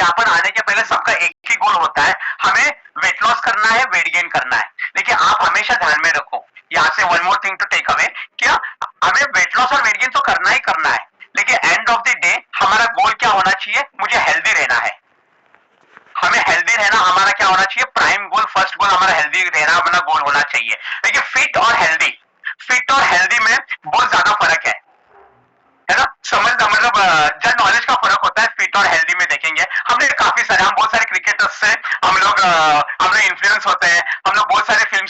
यहाँ पर आने के पहले सबका एक ही गोल होता है, हमें वेट लॉस करना है, वेट गेन करना है। लेकिन आप हमेशा ध्यान में रखो, यहाँ से one more thing to take away, क्या हमें वेट लॉस और वेट गेन तो करना ही करना है, लेकिन एंड ऑफ द डे हमारा गोल क्या होना चाहिए, मुझे हेल्दी रहना है। हमें हेल्दी रहना हमारा क्या होना चाहिए, प्राइम गोल, फर्स्ट गोल हमारा हेल्दी रहना अपना गोल होना चाहिए। देखिए फिट और हेल्दी में बहुत ज्यादा फर्क है ना, समझना, मतलब जब नॉलेज का फर्क होता है फिट और हेल्दी में देखेंगे, हमने काफी सारे, हम बहुत सारे क्रिकेटर्स से हम लोग इन्फ्लुएंस होते हैं, हम लोग बहुत सारे फिल्म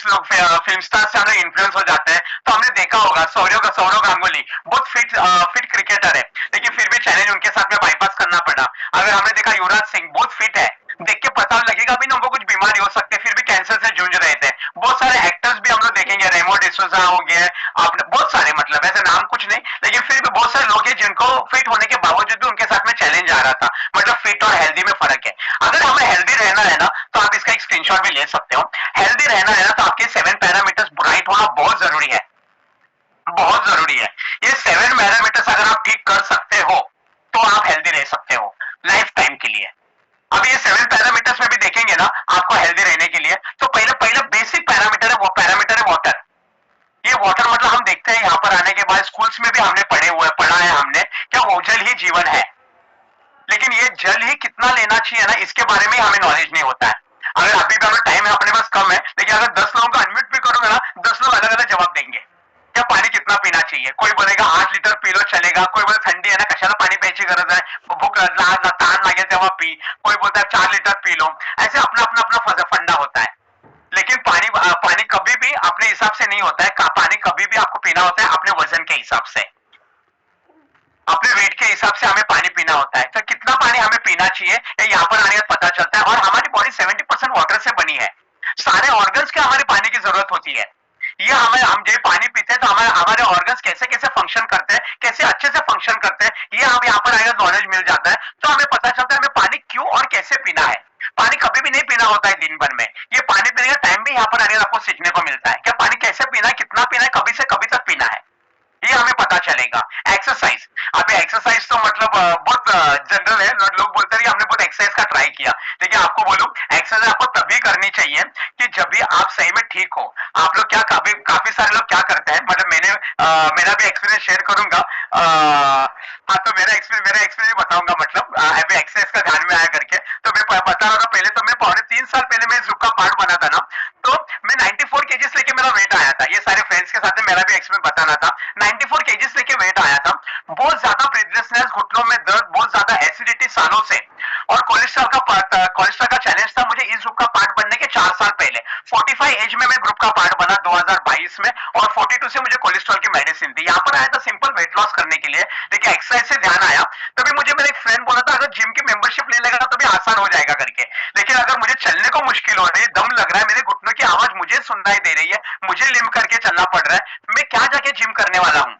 स्टार से हम लोग इन्फ्लुएंस हो जाते हैं। तो हमने देखा होगा सौरव गांगुली बहुत फिट क्रिकेटर है, लेकिन फिर भी चैलेंज उनके साथ में बाईपास करना पड़ा। अगर हमने देखा युवराज सिंह बहुत फिट है, देख के पता लगेगा भी ना उनको कुछ बीमारी हो सकती है, फिर भी कैंसर से जूझ रहे थे। बहुत सारे एक्टर्स भी हम लोग देखेंगे, रेमो डिसूजा हो गए, आपने बहुत सारे, मतलब ऐसे नाम कुछ नहीं, लेकिन फिर भी बहुत सारे लोग हैं जिनको फिट होने के बावजूद भी उनके साथ में चैलेंज आ रहा था। मतलब फिट और हेल्दी में फर्क है। अगर हमें हेल्दी रहना है ना, तो आप इसका एक स्क्रीनशॉट भी ले सकते हो। हेल्दी रहना है ना, तो आपके 7 पैरामीटर्स ब्राइट होना बहुत जरूरी है, बहुत जरूरी है। ये 7 पैरामीटर्स अगर आप ठीक कर सकते हो तो आप हेल्दी रह सकते हो लाइफ टाइम के लिए। अब ये 7 पैरामीटर्स में भी देखेंगे ना आपको हेल्दी रहने के लिए, तो पहले पहले बेसिक पैरामीटर है, वो पैरामीटर है वाटर। ये वाटर मतलब हम देखते हैं यहाँ पर आने के बाद स्कूल्स में भी हमने पढ़ा है हमने, क्या वो जल ही जीवन है। लेकिन ये जल ही कितना लेना चाहिए ना, इसके बारे में हमें नॉलेज नहीं होता है। अगर अभी भी हमें टाइम है अपने पास कम है, लेकिन अगर 10 लोगों को अनम्यूट भी करूंगा ना, 10 लोग अलग अलग जवाब देंगे क्या पानी कितना पीना चाहिए। कोई बोलेगा 8 लीटर पी लो चलेगा, कोई बोले थंडी है ना कशाला पाणी प्यायची गरज आहे, भूक ताण लागेल तेव्हा पी, कोई बोलता है 4 लीटर पी लो। ऐसे अपना अपना अपना फंडा होता है। लेकिन पानी कभी भी अपने हिसाब से नहीं होता है, पानी कभी भी आपको पीना होता है अपने वजन के हिसाब से, अपने वेट के हिसाब से हमें पानी पीना होता है। तो कितना पानी हमें पीना चाहिए ये यहाँ पर आने का पता चलता है। और हमारी बॉडी 70% वाटर से बनी है, सारे ऑर्गन्स के हमारे पानी की जरूरत होती है। ये हम जब पानी पीते हैं तो हमारे ऑर्गन्स कैसे कैसे फंक्शन करते हैं, कैसे अच्छे से फंक्शन करते हैं, ये हमें यहाँ पर आएगा नॉलेज मिल जाता है। तो हमें पता चलता है हमें पानी क्यों और कैसे पीना है। पानी कभी भी नहीं पीना होता है दिन भर में, ये पानी पीने का टाइम भी यहाँ पर आने आपको सीखने को मिलता है। क्या पानी कैसे पीना है, कितना पीना है, कभी से कभी तक पीना है, ये हमें पता चलेगा। एक्सरसाइज, अभी एक्सरसाइज तो मतलब बहुत जनरल है, लोग बोलते हैं हमने बहुत एक्सरसाइज का ट्राई किया, लेकिन आपको बोलूं एक्सरसाइज आपको तभी करनी चाहिए कि जब भी आप सही में ठीक हो। आप लोग क्या काफी सारे लोग क्या करते हैं, मतलब मेरा भी एक्सपीरियंस शेयर करूंगा। हाँ, तो मेरा एक्सपीरियंस बताऊंगा, मतलब अभी एक्सरसाइज का ध्यान में आया करके, तो मैं बता रहा था। पहले तो मैं 3.25 साल पहले मैं जुक का पार्ट बना था ना, तो मैं 94 केजीज लेके मेरा वेट आया था। ये सारे फ्रेंड्स के साथ में मेरा भी एक्सपीरियंस बताना था। 94 केजीज लेके वेट आया था, बहुत ज्यादा ब्रेथलेसनेस, घुटनों में दर्द, बहुत ज्यादा एसिडिटी सालों से, और कोलेस्ट्रॉल का चैलेंज था मुझे इस ग्रुप का पार्ट बनने के 4 साल पहले। 45 एज में मैं ग्रुप का पार्ट बना 2022 में, और 42 से मुझे कोलेस्ट्रॉल की मेडिसिन थी। यहाँ पर आया था सिंपल वेट लॉस करने के लिए, लेकिन एक्सरसाइज से ध्यान आया। तभी मुझे मेरा एक फ्रेंड बोला था अगर जिम की मेंबरशिप ले लेगा तभी आसान हो जाएगा करके। लेकिन अगर मुझे चलने को मुश्किल हो रही है, दम लग रहा है, मेरे घुटनों की आवाज मुझे सुनाई दे रही है, मुझे लिम करके चलना पड़ रहा है, मैं क्या जाके जिम करने वाला हूँ।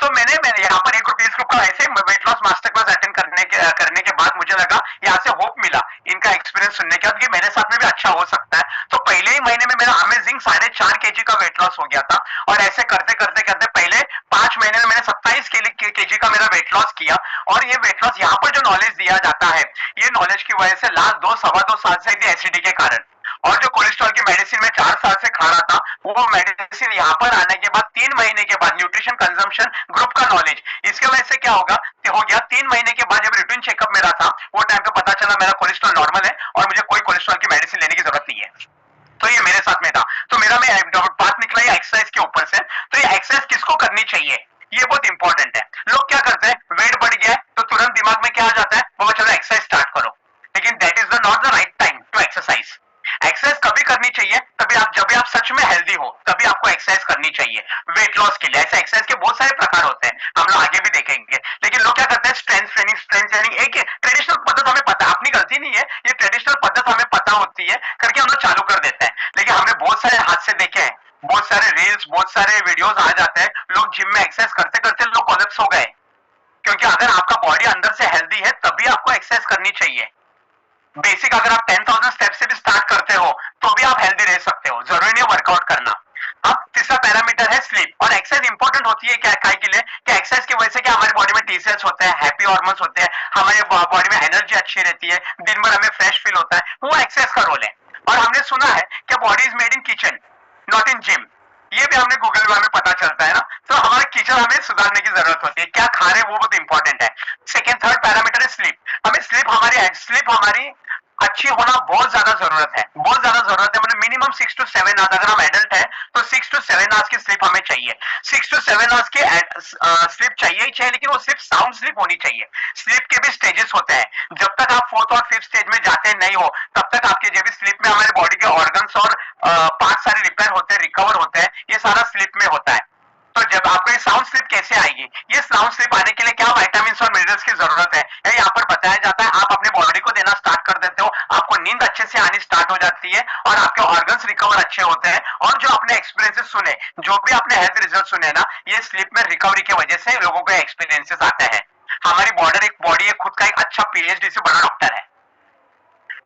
तो मैंने यहाँ पर इस ग्रुप का ऐसे weight loss master class attend करने के बाद मुझे लगा, यहाँ से होप मिला इनका एक्सपीरियंस सुनने के बाद कि मेरे साथ में भी अच्छा हो सकता है। तो पहले ही महीने में मेरा अमेजिंग 4.5 केजी का वेट लॉस हो गया था, और ऐसे करते करते करते पहले 5 महीने में मैंने 27 केजी का मेरा वेट लॉस किया। और ये वेट लॉस यहाँ पर जो नॉलेज दिया जाता है, ये नॉलेज की वजह से लास्ट 2 साल से एसिडिटी के कारण, और जो कोलेस्ट्रॉल की मेडिसिन में 4 साल से खा रहा था, वो मेडिसिन यहाँ पर आने के बाद 3 महीने के बाद न्यूट्रिशन कंजम्पशन ग्रुप का नॉलेज, इसके वजह से क्या हो गया 3 महीने के बाद जब रूटीन चेकअप मेरा था, वो टाइम पे पता चला मेरा कोलेस्ट्रॉल नॉर्मल है और मुझे कोई कोलेस्ट्रॉल की मेडिसिन लेने की जरूरत नहीं है। तो ये मेरे साथ में था। तो मेरा बात निकला ये एक्सरसाइज के ऊपर से। तो ये एक्सरसाइज किसको करनी चाहिए, ये बहुत इंपॉर्टेंट है। लोग क्या करते हैं, वेट बढ़ गया तो तुरंत दिमाग में क्या आ जाता है, वो चलो एक्सरसाइज स्टार्ट करो, लेकिन that is not the right time to exercise. Exercise कभी करनी चाहिए जब भी आप सच में हेल्दी हो, तभी आपको एक्सरसाइज करनी चाहिए वेट लॉस के लिए। ऐसे एक्सरसाइज के बहुत सारे प्रकार होते हैं, हम लोग आगे भी देखेंगे। लेकिन लोग क्या करते हैं, स्ट्रेंथ ट्रेनिंग एक ट्रेडिशनल पद्धत हमें पता, अपनी गलती नहीं है, ये ट्रेडिशनल पद्धत हमें पता होती है करके हम लोग चालू कर देते हैं। लेकिन हमने बहुत सारे हादसे देखे हैं, बहुत सारे रील्स, बहुत सारे वीडियोस आ जाते हैं, लोग जिम में एक्सरसाइज करते करते लोग कोलैप्स हो गए। क्योंकि अगर आपका बॉडी अंदर से हेल्दी है तभी आपको एक्सरसाइज करनी चाहिए। बेसिक अगर आप 10,000 स्टेप से भी स्टार्ट करते हो तो भी आप हेल्दी रह सकते हो, जरूरी नहीं वर्कआउट करना। अब तीसरा पैरामीटर है स्लीप। और एक्सरसाइज इंपॉर्टेंट होती है क्या काय के लिए कि एक्सरसाइज की वजह से क्या हमारी बॉडी में टी सेल्स होते हैं, हैप्पी हार्मोन्स होते हैं, हमारे बॉडी में एनर्जी अच्छी रहती है, दिन भर हमें फ्रेश फील होता है, वो एक्सरसाइज का रोल है। और हमने सुना है कि body is made in kitchen not in gym, ये भी हमने गूगल में हमें पता चलता है ना। तो हमारा किचन हमें सुधारने की जरूरत होती है, क्या खा रहे हैं वो बहुत इंपॉर्टेंट है। सेकेंड थर्ड पैरामीटर है स्लीप। हमें स्लीप हमारी अच्छी होना बहुत ज्यादा जरूरत है, बहुत ज्यादा जरूरत है। मतलब मिनिमम 6 to 7 आवर्स, अगर हम एडल्ट है तो 6 to 7 आवर्स की स्लीप हमें चाहिए। 6 to 7 आवर्स की स्लीप चाहिए ही चाहिए, लेकिन वो सिर्फ साउंड स्लीप होनी चाहिए। स्लीप के भी स्टेजेस होते हैं, जब तक आप 4th और 5th स्टेज में जाते नहीं हो तब तक आपके जब भी स्लीप में हमारे बॉडी के ऑर्गन्स और पार्ट सारे रिपेयर होते हैं, रिकवर होते हैं, ये सारा स्लीप में होता है। तो जब आपको ये साउंड स्लीप कैसे आएगी, ये साउंड स्लीप आने के लिए क्या विटामिन और मिनरल्स की जरूरत है, ये यहाँ पर बताया जाता है। आप अपने बॉडी को देना स्टार्ट कर देते हो, आपको नींद अच्छे से आनी स्टार्ट हो जाती है और आपके ऑर्गन्स रिकवर अच्छे होते हैं। और जो आपने एक्सपीरियंसेस सुने, जो भी आपने हेल्थ रिजल्ट सुने ना, ये स्लीप में रिकवरी की वजह से लोगों को एक्सपीरियंसेस आते हैं। हमारी बॉडी एक खुद का एक अच्छा पीएचडी से बड़ा डॉक्टर है।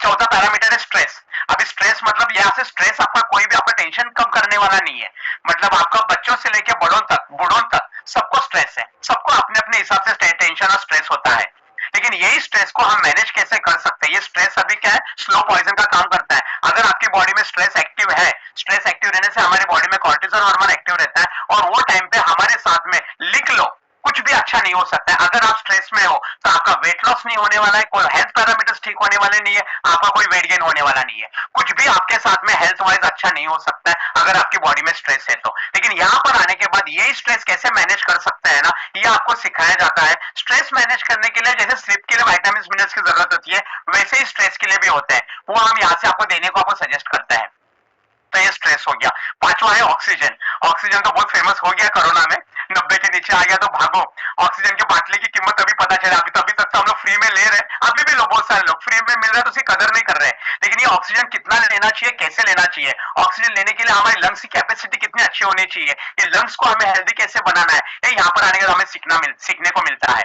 चौथा पैरामीटर है स्ट्रेस। अभी स्ट्रेस मतलब यहाँ से स्ट्रेस आपका कोई भी आपका टेंशन कम करने वाला नहीं है, मतलब आपका बच्चों से लेकर बूढ़ों तक सबको स्ट्रेस है, सबको अपने अपने हिसाब से टेंशन और स्ट्रेस होता है। लेकिन यही स्ट्रेस को हम मैनेज कैसे कर सकते हैं, ये स्ट्रेस अभी क्या है, स्लो पॉइजन का काम करता है। अगर आपकी बॉडी में स्ट्रेस एक्टिव है, स्ट्रेस एक्टिव रहने से हमारी बॉडी में कॉर्टिसोल हार्मोन एक्टिव रहता है और वो टाइम पे हमारे साथ में लिख लो कुछ भी अच्छा नहीं हो सकता है। अगर आप स्ट्रेस में हो तो आपका वेट लॉस नहीं होने वाला है, कोई हेल्थ पैरामीटर्स ठीक होने वाले नहीं है, आपका कोई वेट गेन होने वाला नहीं है, कुछ भी आपके साथ में हेल्थ वाइज अच्छा नहीं हो सकता है अगर आपकी बॉडी में स्ट्रेस है तो। लेकिन यहाँ पर आने के बाद ये स्ट्रेस कैसे मैनेज कर सकते हैं ना, ये आपको सिखाया जाता है। स्ट्रेस मैनेज करने के लिए जैसे स्लीप के लिए विटामिन मिनरल्स की जरूरत होती है, वैसे ही स्ट्रेस के लिए भी होते हैं, वो हम यहाँ से आपको देने को आपको सजेस्ट करते हैं। तो ये स्ट्रेस हो गया। पांचवा है ऑक्सीजन। ऑक्सीजन तो बहुत फेमस हो गया कोरोना में, 90 के नीचे आ गया तो भागो। ऑक्सीजन के बाटले की कीमत अभी पता चला, अभी तक तो हम लोग फ्री में ले रहे हैं, अभी भी लोग बहुत सारे लोग फ्री में मिल रहा है तो उसकी कदर नहीं कर रहे हैं। लेकिन ये ऑक्सीजन कितना लेना चाहिए, कैसे लेना चाहिए, ऑक्सीजन लेने के लिए हमारी लंग्स की कैपेसिटी कितनी अच्छी होनी चाहिए, ये लंग्स को हमें हेल्दी कैसे बनाना है, ये यहाँ पर आने के बाद हमें सीखने को मिलता है।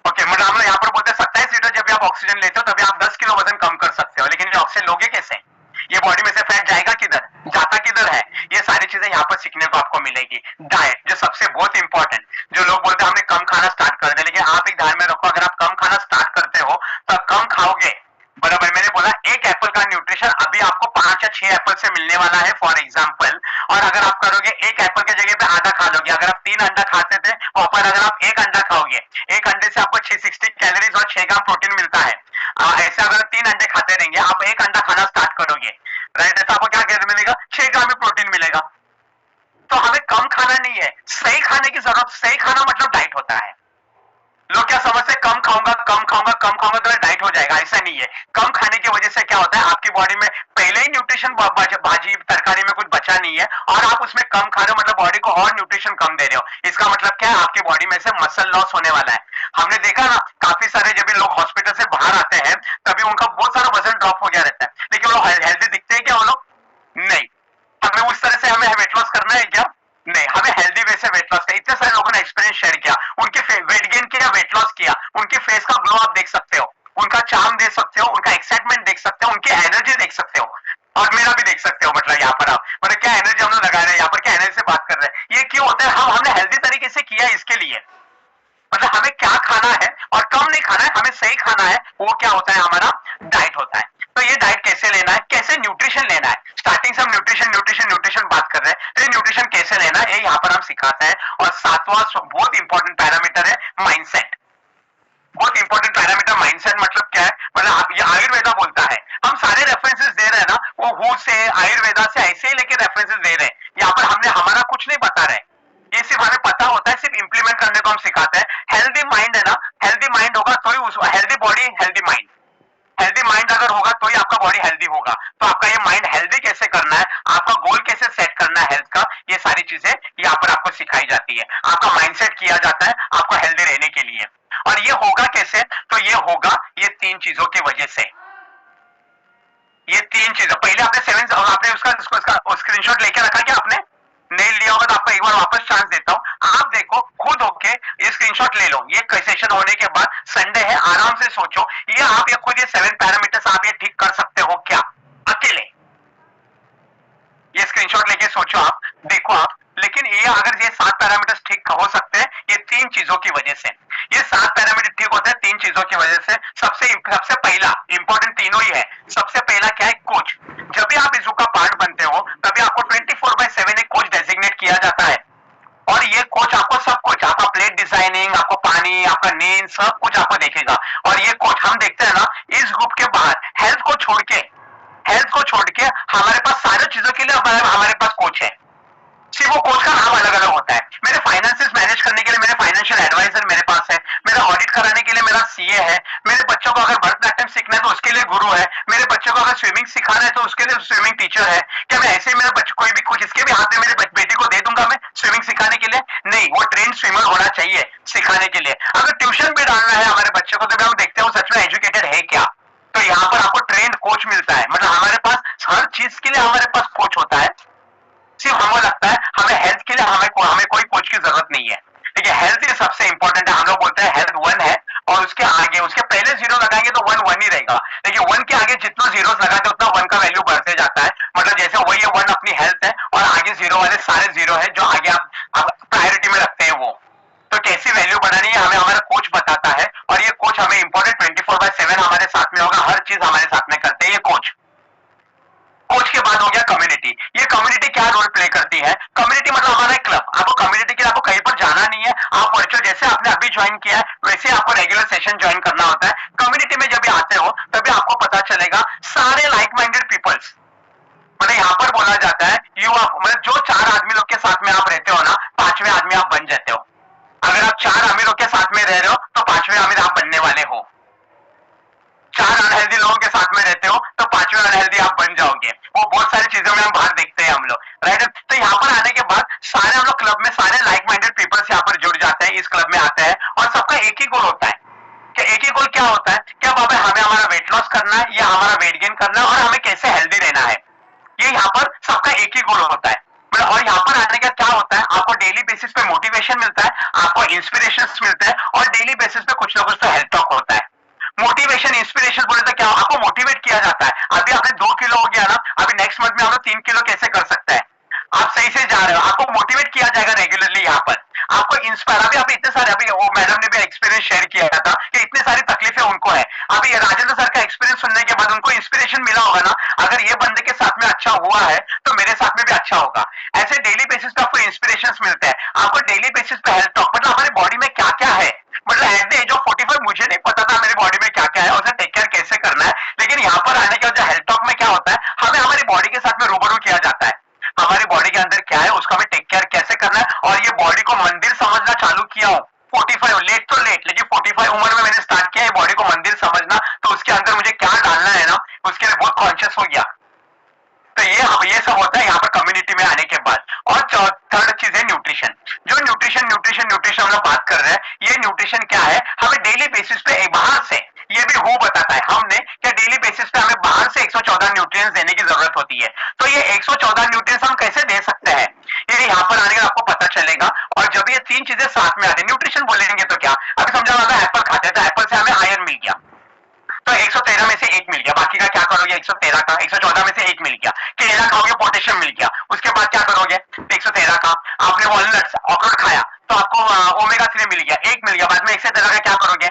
ओके, मतलब हम लोग यहाँ पर बोलते हैं 27 लीटर जब भी आप ऑक्सीजन लेते हो तभी आप 10 किलो वजन कम कर सकते हो। लेकिन ये ऑक्सीजन लोगे कैसे, ये बॉडी में से फैट जाएगा किधर, जाता किधर है, ये सारी चीजें यहाँ पर सीखने को आपको मिलेगी। डाइट जो सबसे बहुत इंपॉर्टेंट, जो लोग बोलते हैं हमने कम खाना स्टार्ट कर दिया, लेकिन आप एक ध्यान में रखो, अगर आप कम खाना स्टार्ट करते हो तो कम खाओगे, बराबर। मैंने बोला एक एप्पल का न्यूट्रिशन अभी आपको 5 या 6 एप्पल से मिलने वाला है फॉर एग्जाम्पल, और अगर आप करोगे एक एप्पल की जगह पे आधा खा लोगे, अगर आप 3 अंडा खाते थे वहां पर अगर आप एक अंडा खाओगे, एक अंडे से आपको 660 कैलोरीज और 6 ग्राम प्रोटीन मिलता है। ऐसे अगर 3 अंडे खाते रहेंगे, आप एक अंडा खाना स्टार्ट करोगे, राइट, ऐसा आपको क्या मिलेगा, 6 ग्राम में प्रोटीन मिलेगा। तो हमें कम खाना नहीं है, सही खाने की जरूरत। सही खाना मतलब डाइट होता है। लोग क्या समझते हैं कम खाऊंगा तो डाइट हो जाएगा, ऐसा नहीं है। कम खाने की वजह से क्या होता है, आपकी बॉडी में पहले ही न्यूट्रिशन भाजी तरकारी में कुछ बचा नहीं है और आप उसमें कम खा रहे हो, मतलब बॉडी को और न्यूट्रिशन कम दे रहे हो। इसका मतलब क्या है, आपकी बॉडी में से मसल लॉस होने वाला है। हमने देखा ना काफी सारे जब भी लोग हॉस्पिटल से बाहर आते हैं तभी उनका बहुत सारा वजन ड्रॉप हो गया रहता है, लेकिन वो हेल्दी दिखते हैं क्या वो लोग, नहीं। हमें उस तरह से हमें वेट लॉस करना है क्या, नहीं, हमें हेल्दी वे से वेट लॉस। इतने सारे लोगों ने एक्सपीरियंस शेयर किया, उनके वेट गेन किया, वेट लॉस किया, उनके फेस का ग्लो आप देख सकते हो, उनका चार्म देख सकते हो, उनका एक्साइटमेंट देख सकते हो, उनकी एनर्जी देख सकते हो, और मेरा भी देख सकते हो। मतलब यहाँ पर आप मतलब क्या एनर्जी हम लोग लगा रहे हैं, यहाँ पर क्या एनर्जी से बात कर रहे हैं, ये क्यों होता है, हमने हेल्दी तरीके से किया इसके लिए। मतलब हमें क्या खाना है और कम नहीं खाना है, हमें सही खाना है, वो क्या होता है, हमारा डाइट होता है। तो ये डाइट कैसे लेना है, कैसे न्यूट्रिशन लेना है, स्टार्टिंग से हम न्यूट्रिशन बात कर रहे हैं, तो ये न्यूट्रिशन कैसे लेना है ये यहाँ पर हम सिखाते हैं। और सातवां बहुत इंपॉर्टेंट पैरामीटर है माइंडसेट। बहुत इंपॉर्टेंट पैरामीटर माइंडसेट मतलब क्या है, मतलब ये आयुर्वेदा बोलता है, हम सारे रेफरेंसेस दे रहे हैं ना, वो हु से आयुर्वेदा से ऐसे ही लेके रेफरेंसेस दे रहे हैं। यहाँ पर हमने हमारा कुछ नहीं बता रहे, ये सिर्फ हमें पता होता है, सिर्फ इंप्लीमेंट करने को हम सिखाते हैं। हेल्दी माइंड है ना, हेल्दी माइंड होगा तो ही उस healthy body healthy mind, healthy mind अगर होगा तो ही आपका बॉडी हेल्दी होगा। तो आपका ये माइंड हेल्दी कैसे करना है, आपका गोल कैसे सेट करना है हेल्थ का, ये सारी चीजें यहाँ पर आपको सिखाई जाती है। आपका माइंडसेट किया जाता है आपको हेल्दी रहने के लिए। और ये होगा कैसे, तो ये होगा ये 3 चीजों की वजह से। ये 3 चीजें, पहले आपने 7 आपने उसका स्क्रीनशॉट लेके रखा क्या, आपने नहीं लिया होगा तो आपको एक बार वापस चांस देता हूं, आप देखो खुद होके ये स्क्रीनशॉट ले लो। ये सेशन होने के बाद संडे है, आराम से सोचो, ये आप ये खुद ये 7 पैरामीटर्स आप ये ठीक कर सकते हो क्या अकेले। ये स्क्रीनशॉट लेके सोचो आप, देखो आप, लेकिन ये अगर ये 7 पैरामीटर्स ठीक हो सकते हैं ये 3 चीजों की वजह से। ये 7 पैरामीटर ठीक होते हैं 3 चीजों की वजह से। सबसे पहला इंपॉर्टेंट तीनों ही है। सबसे पहला क्या है? कोच। जब भी आप इस का पार्ट बनते हो तभी आपको 24/7 एक कोच डेजिग्नेट किया जाता है, और ये कोच आपको सब कुछ, आपका प्लेट डिजाइनिंग, आपको पानी, आपका नींद, सब कुछ आपको देखेगा। और ये कोच हम देखते हैं ना, इस ग्रुप के बाहर हेल्थ को छोड़ के हमारे पास सारी चीजों के लिए हमारे पास कोच है। सिर्फ वो कोच का नाम अलग अलग होता है। मेरे फाइनेंसेस मैनेज करने के लिए मेरे फाइनेंशियल एडवाइजर मेरे पास है, मेरा ऑडिट कराने के लिए मेरा सीए है, मेरे बच्चों को अगर भरतनाट्यम सीखना है तो उसके लिए गुरु है, मेरे बच्चों को अगर स्विमिंग सिखाना है तो उसके लिए स्विमिंग टीचर है। क्या मैं ऐसे ही मेरे बच्चे कोई भी कुछ इसके भी हाथ में मेरे बेटे को दे दूंगा मैं स्विमिंग सिखाने के लिए? नहीं, वो ट्रेन स्विमर होना चाहिए सिखाने के लिए। अगर ट्यूशन भी डालना है हमारे बच्चे को तो हम देखते हैं वो सच में एजुकेटेड है क्या। तो यहाँ पर आपको ट्रेंड कोच मिलता है, मतलब हमारे पास हर चीज के लिए हमारे पास कोच होता है। सिर्फ हमें लगता है हमें हेल्थ के लिए हमें कोई कोच की जरूरत नहीं है। ठीक है, हेल्थ ही सबसे इंपॉर्टेंट है। हम लोग बोलते हैं हेल्थ 1 है, और उसके आगे उसके पहले जीरो लगाएंगे तो 1 ही रहेगा, लेकिन 1 के आगे जितना जीरो लगाते उतना 1 का वैल्यू बढ़ते जाता है। मतलब जैसे वही है 1 अपनी हेल्थ है, और आगे जीरो वाले सारे जीरो है जो आगे आप प्रायोरिटी में रखते हैं वो। तो कैसी वैल्यू बढ़ानी है हमें हमारा कोच बताता है, और ये कोच हमें इंपॉर्टेंट 24/7 हमारे साथ में होगा, हर चीज हमारे साथ में करते हैं ये कोच। कोच के बाद हो गया कम्युनिटी। ये कम्युनिटी क्या रोल प्ले करती है? कम्युनिटी मतलब हमारा एक क्लब। आपको कम्युनिटी के लिए आपको कहीं पर जाना नहीं है, आप वर्चुअल जैसे आपने अभी ज्वाइन किया है वैसे आपको रेगुलर सेशन ज्वाइन करना होता है। कम्युनिटी में जब भी आते हो तभी आपको पता चलेगा सारे लाइक माइंडेड पीपल्स, मतलब यहाँ पर बोला जाता है यू आर, मतलब जो 4 आदमी लोग के साथ में आप रहते हो ना, 5वें आदमी आप बन जाते हो। अगर आप 4 अमीरों के साथ में रह रहे हो तो 5वें अमीर आप बनने वाले हो। 4 अनहेल्दी लोगों के साथ में रहते हो तो 5वें अनहेल्दी आप बन जाओगे। वो बहुत सारी चीजों में हम बाहर देखते हैं हम लोग, राइट। तो यहाँ पर आने के बाद सारे हम लोग क्लब में सारे लाइक माइंडेड पीपल्स यहाँ पर जुड़ जाते हैं, इस क्लब में आते हैं, और सबका एक ही गोल होता है। कि एक ही गोल क्या होता है? क्या बाबा हमें हमारा वेट लॉस करना है या हमारा वेट गेन करना है, और हमें कैसे हेल्दी रहना है। ये यहाँ पर सबका एक ही गोल होता है। और यहाँ पर आने का क्या होता है, आपको डेली बेसिस पे मोटिवेशन मिलता है, आपको इंस्पिरेशन मिलते हैं, और डेली बेसिस पे कुछ ना कुछ तो हेल्थ टॉक होता है। मोटिवेशन इंस्पिरेशन बोले तो क्या, आपको मोटिवेट किया जाता है। अभी आपने 2 किलो हो गया ना, अभी नेक्स्ट मंथ में हम लोग 3 किलो कैसे कर सकते हैं, आप सही से जा रहे हो, आपको मोटिवेट किया जाएगा रेगुलरली। यहाँ पर आपको इंस्पायर, अभी आप इतने सारे, अभी वो मैडम ने भी एक्सपीरियंस शेयर किया था कि इतने सारी तकलीफें उनको है। अभी राजेंद्र सर का एक्सपीरियंस सुनने के बाद उनको इंस्पिरेशन मिला होगा ना, अगर ये बंदे के साथ में अच्छा हुआ है तो मेरे साथ में भी अच्छा होगा। ऐसे डेली बेसिस पे आपको इंस्पिरेशन मिलते हैं, आपको डेली बेसिस पे हेल्थ टॉक, मतलब हमारी बॉडी में क्या क्या है, मतलब एट द एज ऑफ 45 मुझे नहीं पता था मेरी बॉडी में क्या क्या है, उसे टेक केयर कैसे करना है। लेकिन यहाँ पर आने के बाद हेल्थ टॉक में क्या होता है, हमें हमारी बॉडी के साथ में रूबरू किया जाता है, हमारी बॉडी के अंदर क्या है उसका हमें टेक केयर कैसे करना है। और ये बॉडी को मंदिर समझना चालू किया हूँ 45, लेट तो लेट, लेकिन 45 उम्र में मैंने स्टार्ट किया है बॉडी को मंदिर समझना, तो उसके अंदर मुझे क्या डालना है ना, उसके लिए बहुत कॉन्शियस हो गया। तो ये सब होता है यहाँ पर कम्युनिटी में आने के बाद। और थर्ड चीज है न्यूट्रिशन। जो न्यूट्रिशन हम लोग बात कर रहे हैं, ये न्यूट्रिशन क्या है, हमें डेली बेसिस पे बाहर से, ये भी वो बताता है हमने क्या डेली बेसिस पे हमें बाहर से 114 न्यूट्रिएंट्स देने की जरूरत होती है। तो ये 114 न्यूट्रिएंट्स हम कैसे दे सकते हैं, ये यहाँ पर आने का आपको पता चलेगा। और जब ये 3 चीजें साथ में आती है, न्यूट्रिशन बोलेंगे तो क्या, अभी समझा अगर एप्पल खाते हैं तो एप्पल से हमें आयरन मिल गया, तो 113 में से 1 मिल गया, बाकी का क्या करोगे, 113 का 114 में से 1 मिल गया। केला खाओगे पोटेशियम मिल गया, उसके बाद क्या करोगे, 113 का। आपने वॉलनट्स अखरोट खाया तो आपको ओमेगा 3 मिल गया, 1 मिल गया, बाद में 113 का क्या करोगे।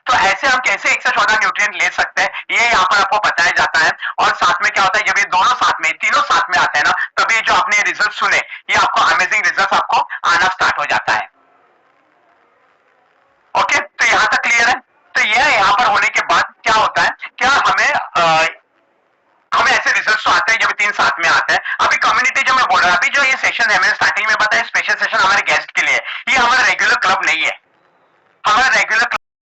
तो ऐसे हम कैसे 114 न्यूट्रिएंट ले सकते हैं, ये यहाँ पर आपको बताया जाता है। और साथ में क्या होता है, जब ये दोनों साथ में, तीनों साथ में आते हैं ना, तभी जो आपने रिजल्ट सुने, ये आपको अमेजिंग रिजल्ट आपको आना स्टार्ट हो जाता है। ओके, तो यहाँ तक क्लियर है। तो ये यहाँ पर होने के बाद क्या होता है, क्या हमें ऐसे रिजल्ट्स तो आते हैं जब 3 साथ में आते हैं। अभी कम्युनिटी जो मैं बोल रहा हूँ, अभी जो ये सेशन है मैंने स्टार्टिंग में बताया, स्पेशल सेशन हमारे गेस्ट के लिए, ये हमारा रेगुलर क्लब नहीं है।